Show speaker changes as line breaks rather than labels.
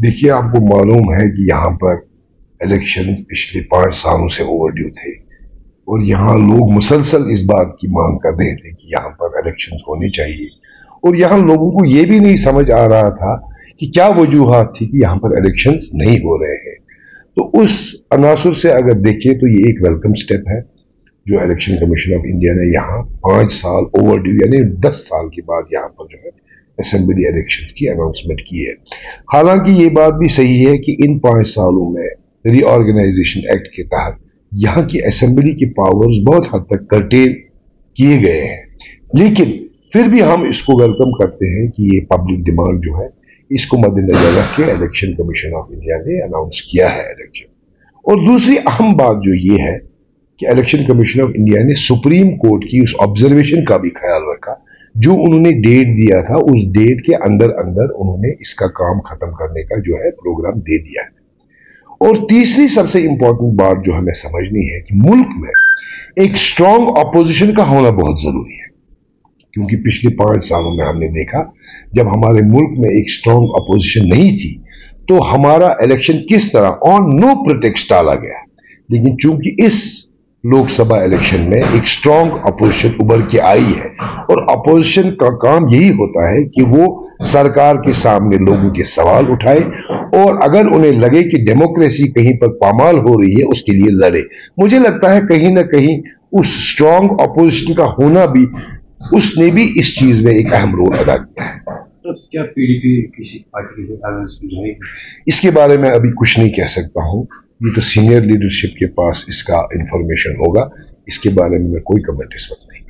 देखिए, आपको मालूम है कि यहाँ पर इलेक्शन पिछले 5 सालों से ओवरड्यू थे और यहाँ लोग मुसलसल इस बात की मांग कर रहे थे कि यहाँ पर इलेक्शन होने चाहिए। और यहाँ लोगों को ये भी नहीं समझ आ रहा था कि क्या वजूहात थी कि यहाँ पर इलेक्शन नहीं हो रहे हैं। तो उस अनासुर से अगर देखें तो ये एक वेलकम स्टेप है जो इलेक्शन कमीशन ऑफ इंडिया ने यहाँ 5 साल ओवरड्यू यानी 10 साल के बाद यहाँ पर जो है असेंबली इलेक्शंस की अनाउंसमेंट की है। हालांकि ये बात भी सही है कि इन 5 सालों में रीऑर्गेनाइजेशन एक्ट के तहत यहाँ की असेंबली की पावर्स बहुत हद तक कर्टेल किए गए हैं, लेकिन फिर भी हम इसको वेलकम करते हैं कि ये पब्लिक डिमांड जो है इसको मद्देनजर रख के इलेक्शन कमीशन ऑफ इंडिया ने अनाउंस किया है इलेक्शन। और दूसरी अहम बात जो ये है कि इलेक्शन कमीशन ऑफ इंडिया ने सुप्रीम कोर्ट की उस ऑब्जर्वेशन का भी ख्याल रखा जो उन्होंने डेट दिया था, उस डेट के अंदर अंदर उन्होंने इसका काम खत्म करने का जो है प्रोग्राम दे दिया है। और तीसरी सबसे इंपॉर्टेंट बात जो हमें समझनी है कि मुल्क में एक स्ट्रांग अपोजिशन का होना बहुत जरूरी है, क्योंकि पिछले 5 सालों में हमने देखा जब हमारे मुल्क में एक स्ट्रांग अपोजिशन नहीं थी तो हमारा इलेक्शन किस तरह ऑन नो प्रिटेक्स्ट टाला गया। लेकिन चूंकि इस लोकसभा इलेक्शन में एक स्ट्रांग अपोजिशन उभर के आई है और अपोजिशन का काम यही होता है कि वो सरकार के सामने लोगों के सवाल उठाए और अगर उन्हें लगे कि डेमोक्रेसी कहीं पर पामाल हो रही है उसके लिए लड़े। मुझे लगता है कहीं ना कहीं उस स्ट्रांग अपोजिशन का होना भी उसने भी इस चीज में एक अहम रोल अदा किया है।
तो क्या पीडीपी किसी पार्टी के बैलेंस में जाएगी?
इसके बारे में अभी कुछ नहीं कह सकता हूं, ये तो सीनियर लीडरशिप के पास इसका इंफॉर्मेशन होगा। इसके बारे में मैं कोई कमेंट इस वक्त नहीं